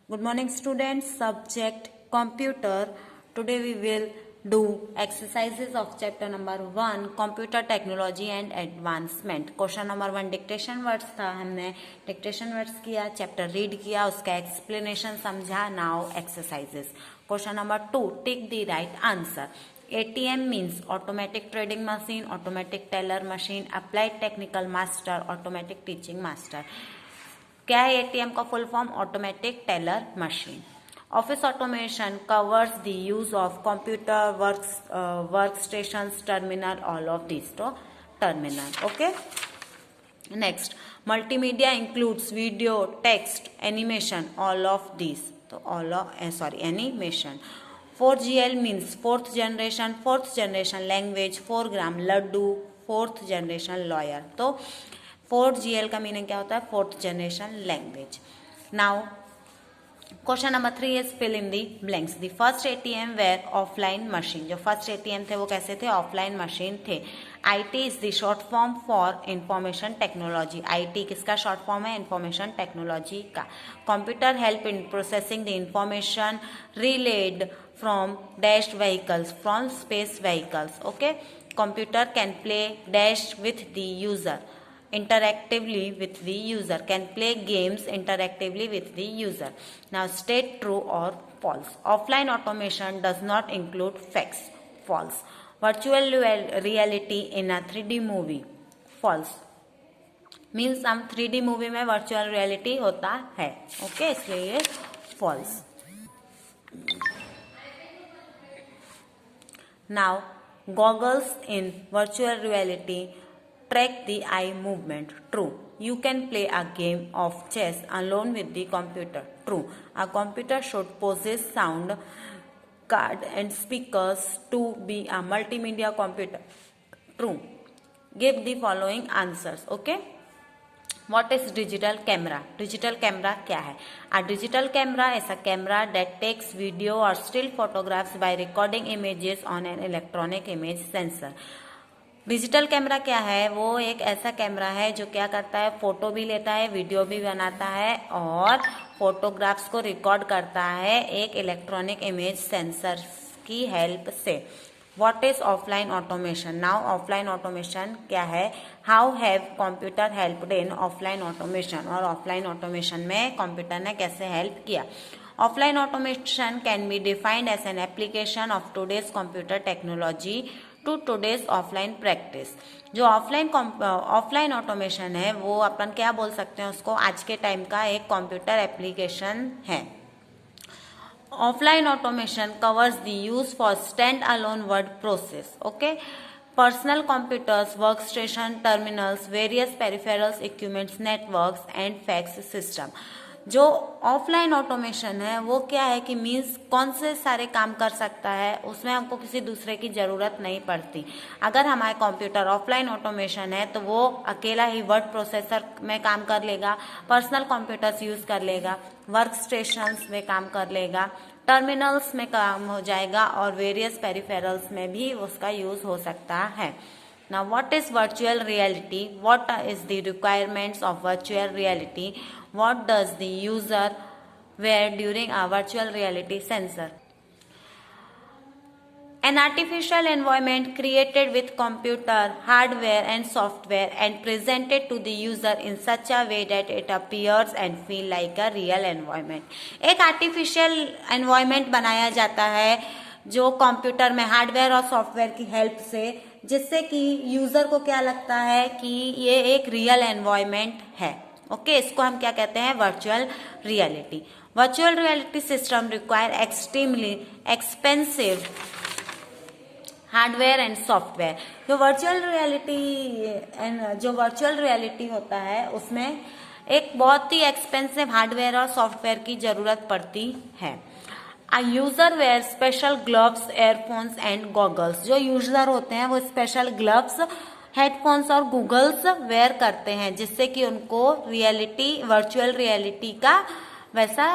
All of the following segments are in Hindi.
Good morning students, subject computer. Today we will do exercises of chapter number 1 computer technology and advancement. Question number 1 dictation words था, हमने dictation words किया, chapter read किया, उसका explanation समझा. Now exercises. Question number 2 tick the right answer. ATM means automatic trading machine, automatic teller machine, applied technical master, automatic teaching master. क्या है एटीएम का full form? Automatic teller machine. Office automation covers the use of computer work station terminal all of this तो terminal. Okay. Next multimedia includes video text animation all of this तो animation. 4GL means fourth generation language. 4 gram laddu fourth generation lawyer. तो 4GL का मीनिंग क्या होता है? Fourth generation language. Now question number 3 is fill in the blanks. The first ATM where offline machine. जो फर्स्ट एटीएम थे वो कैसे थे? ऑफलाइन मशीन थे. IT is the short form for information technology. IT किसका शॉर्ट फॉर्म है? इंफॉर्मेशन टेक्नोलॉजी का. Computer help in processing the information relayed from dashed vehicles from space vehicles. Okay. Computer can play dash with the user interactively with the user, can play games interactively with the user. Now state true or false. Offline automation does not include facts. False. Virtual reality in a 3D movie. False. Means हम 3D मूवी में वर्चुअल रियलिटी होता है. ओके, इसलिए ये false. Now goggles in virtual reality track the eye movement. True. You can play a game of chess alone with the computer. True. A computer should possess sound card and speakers to be a multimedia computer. True. Give the following answers. Okay. What is digital camera? Digital camera क्या है? A digital camera is a camera that takes video or still photographs by recording images on an electronic image sensor. Digital camera क्या है? वो एक ऐसा कैमरा है जो क्या करता है? फोटो भी लेता है, वीडियो भी बनाता है और फोटोग्राफ्स को रिकॉर्ड करता है एक इलेक्ट्रॉनिक इमेज सेंसर की हेल्प से. What is offline automation? Now offline automation क्या है? How have computer helped in offline automation. और ऑफलाइन ऑटोमेशन में कंप्यूटर ने कैसे हेल्प किया? Offline automation can be defined as an application of today's computer technology to today's offline practice. जो ऑफलाइन ऑटोमेशन है वो अपन क्या बोल सकते हैं उसको? आज के टाइम का एक कंप्यूटर एप्लीकेशन है. Offline automation covers the use for stand alone word process. Okay. Personal computers, work station, terminals, various peripherals, equipments, networks and fax system. जो ऑफलाइन ऑटोमेशन है वो क्या है कि मीन्स कौन से सारे काम कर सकता है, उसमें हमको किसी दूसरे की जरूरत नहीं पड़ती. अगर हमारे कंप्यूटर ऑफलाइन ऑटोमेशन है तो वो अकेला ही वर्ड प्रोसेसर में काम कर लेगा, पर्सनल कंप्यूटर्स यूज कर लेगा, वर्क स्टेशंस में काम कर लेगा, टर्मिनल्स में काम हो जाएगा और वेरियस पेरिफेरल्स में भी उसका यूज हो सकता है. Now what is virtual reality? What is the requirements of virtual reality? What does the user wear during a virtual reality sensor? An artificial environment created with computer, hardware and software and presented to the user in such a way that it appears and feel like a real environment. एक artificial environment बनाया जाता है जो कंप्यूटर में हार्डवेयर और सॉफ्टवेयर की हेल्प से, जिससे कि यूजर को क्या लगता है कि ये एक रियल एनवायरनमेंट है. ओके. इसको हम क्या कहते हैं? Virtual reality. Virtual reality system require extremely expensive hardware and software. जो वर्चुअल रियलिटी होता है उसमें एक बहुत ही एक्सपेंसिव हार्डवेयर और सॉफ्टवेयर की जरूरत पड़ती है. A user wear special gloves, earphones and goggles. जो यूजर होते हैं वो स्पेशल ग्लव्स, हेडफोन्स और गूगल्स वेयर करते हैं जिससे कि उनको वर्चुअल रियलिटी का वैसा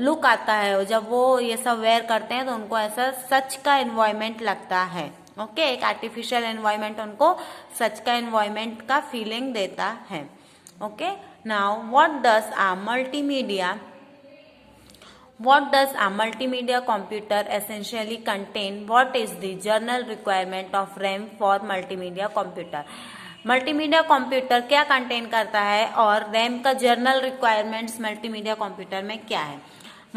लुक आता है. जब वो ये सब वेयर करते हैं तो उनको ऐसा सच का एनवायरनमेंट लगता है. ओके. एक आर्टिफिशियल एनवायरनमेंट उनको सच का एनवायरनमेंट का फीलिंग देता है. Okay. Now what does a multimedia What does a multimedia computer essentially contain? What is the general requirement of RAM for multimedia computer? Multimedia computer क्या कंटेन करता है और रैम का जर्नल रिक्वायरमेंट्स मल्टीमीडिया कंप्यूटर में क्या है?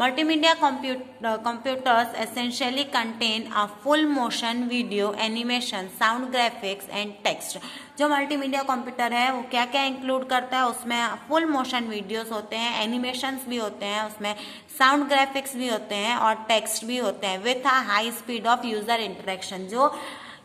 Multimedia computers essentially contain a full motion video, animation, sound graphics and text. जो मल्टीमीडिया कंप्यूटर है वो क्या क्या इंक्लूड करता है? उसमें फुल मोशन वीडियोस होते हैं, एनिमेशंस भी होते हैं, उसमें साउंड ग्राफिक्स भी होते हैं और टेक्स्ट भी होते हैं with a high speed of user interaction, जो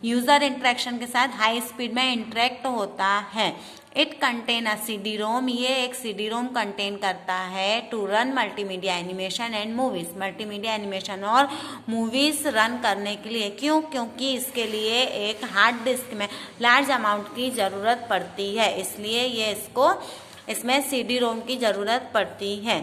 यूजर इंटरेक्शन के साथ हाई स्पीड में इंटरेक्ट होता है. It contain a CD ROM, ये एक CD रोम कंटेन करता है to run multimedia animation and movies, multimedia animation और मूवीज रन करने के लिए. क्यों? क्योंकि इसके लिए एक हार्ड डिस्क में लार्ज अमाउंट की ज़रूरत पड़ती है, इसलिए ये इसमें CD रोम की ज़रूरत पड़ती है.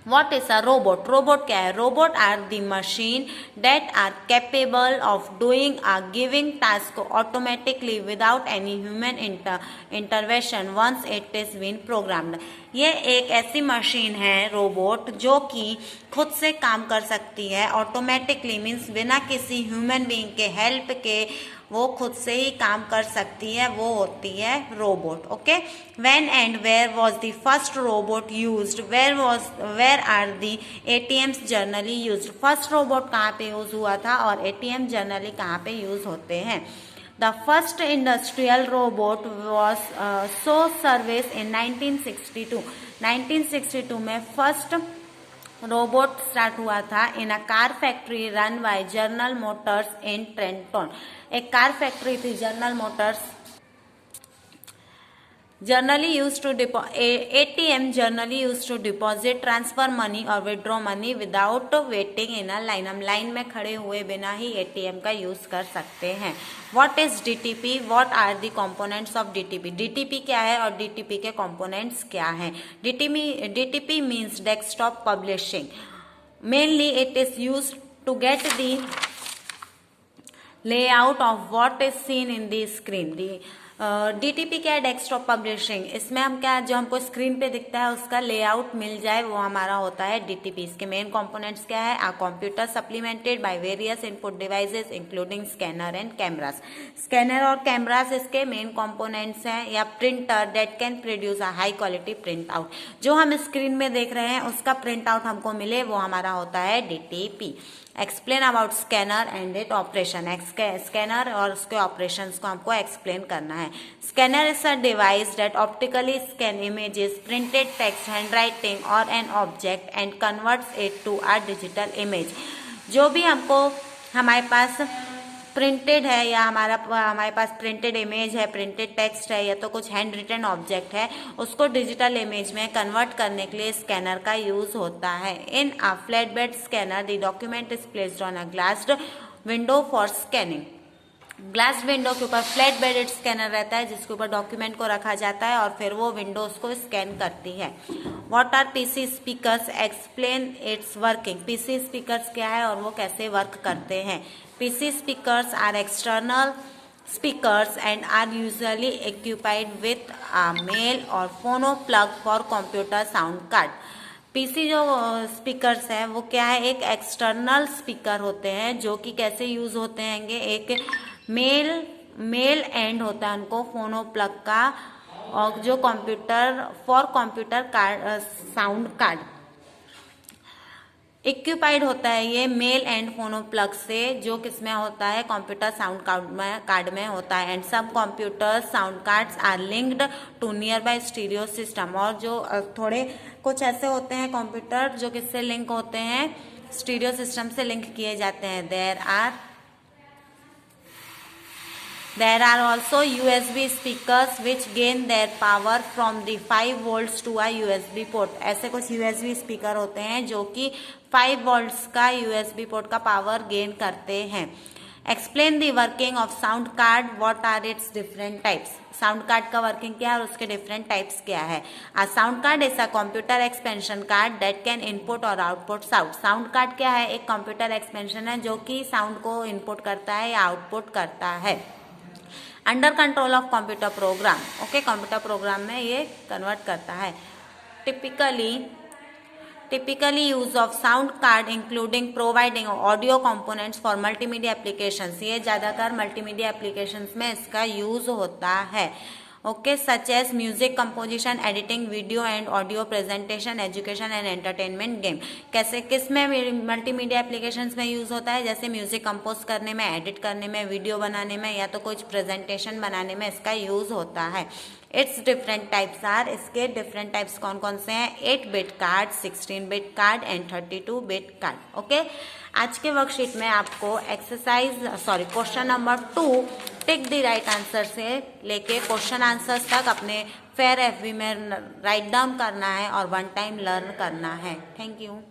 What is a robot? Robot क्या है? Robot are the machine that are capable of doing a given task automatically without any human intervention once it is been programmed. ये एक ऐसी मशीन है रोबोट जो कि खुद से काम कर सकती है ऑटोमेटिकली, मीन्स बिना किसी ह्यूमन बीइंग के हेल्प के वो खुद से ही काम कर सकती है, वो होती है robot. Okay. When and where was the first robot used? Where are the ATMs generally used? First robot कहाँ पे यूज हुआ था और ATM जनरली कहाँ पे यूज होते हैं? The first industrial robot was so service in 1962. 1962 में फर्स्ट रोबोट स्टार्ट हुआ था in a car factory run by General Motors in Trenton. एक कार फैक्ट्री थी General Motors. Generally used to ATM generally used to deposit, transfer money or withdraw money without waiting in a line. हम लाइन में खड़े हुए बिना ही ATM का यूज कर सकते हैं. What is DTP? What are the components of DTP? DTP क्या है और DTP के components क्या हैं? DTP means desktop publishing. Mainly it is used to get the layout of what is seen in the screen. DTP क्या है? Desktop publishing. इसमें हम क्या, जो हमको स्क्रीन पे दिखता है उसका लेआउट मिल जाए, वो हमारा होता है DTP. इसके मेन कंपोनेंट्स क्या है? A computer supplemented by various input devices including scanner and cameras. Scanner और कैमरास इसके मेन कंपोनेंट्स हैं. या printer that can produce a high quality print out. जो हम स्क्रीन में देख रहे हैं उसका प्रिंट आउट हमको मिले, वो हमारा होता है DTP. Explain about scanner and it operation. Scanner और उसके ऑपरेशंस को हमको एक्सप्लेन करना है. Scanner is a device that optically scan images, printed text, handwriting और an object and converts it to a digital image. जो भी हमको हमारे पास प्रिंटेड है या हमारे पास प्रिंटेड इमेज है, प्रिंटेड टेक्स्ट है या तो कुछ हैंड रिटन ऑब्जेक्ट है, उसको डिजिटल इमेज में कन्वर्ट करने के लिए स्कैनर का यूज होता है. In a flat bed scanner the document is placed on a glassed window for scanning. Glass window के ऊपर फ्लैट बेडेड स्कैनर रहता है जिसके ऊपर डॉक्यूमेंट को रखा जाता है और फिर वो विंडोज को स्कैन करती है. What are PC speakers? Explain its working. PC speakers क्या है और वो कैसे वर्क करते हैं? PC speakers are external speakers and are usually equipped with a male or phono plug for computer sound card. PC जो स्पीकर्स हैं वो क्या है? एक एक्सटर्नल स्पीकर होते हैं जो कि कैसे यूज होते हैं? एक मेल एंड होता है उनको फोनो प्लग का, और जो computer card sound card equipped होता है ये मेल एंड फोनो प्लग से, जो किसमें होता है? कंप्यूटर साउंड कार्ड में होता है. एंड सब computer sound cards are linked to nearby stereo system. और जो थोड़े कुछ ऐसे होते हैं कंप्यूटर जो किससे लिंक होते हैं? स्टीरियो सिस्टम से लिंक किए जाते हैं. There are also USB speakers which gain their power from the 5 volts to a USB port. ऐसे कुछ USB स्पीकर होते हैं जो कि 5 volts का USB पोर्ट का पावर गेन करते हैं. Explain the working of sound card. What are its different types? Sound card का वर्किंग क्या है और उसके डिफरेंट टाइप्स क्या है? A sound card is a computer expansion card that can input और आउटपुट साउंड. साउंड कार्ड क्या है? एक कंप्यूटर एक्सपेंशन है जो कि साउंड को इनपुट करता है या आउटपुट करता है. Under control of computer program. Okay, computer program में ये कन्वर्ट करता है. typically use of sound card including providing audio components for multimedia applications. ये ज़्यादातर मल्टीमीडिया एप्लीकेशंस में इसका यूज होता है. Okay, such as music composition, editing, video and audio presentation, education and entertainment, game. कैसे किस में मल्टीमीडिया एप्लीकेशंस में यूज होता है? जैसे म्यूजिक कंपोज करने में, एडिट करने में, वीडियो बनाने में या तो कुछ प्रेजेंटेशन बनाने में इसका यूज होता है. इट्स डिफरेंट टाइप्स आर, इसके डिफरेंट टाइप्स कौन कौन से हैं? 8-बिट card, 16-बिट card and 32-बिट card. Okay, आज के वर्कशीट में आपको question number 2 tick the right answer से लेके क्वेश्चन आंसर्स तक अपने फेयर FB में राइट डाउन करना है और 1 टाइम लर्न करना है. Thank you.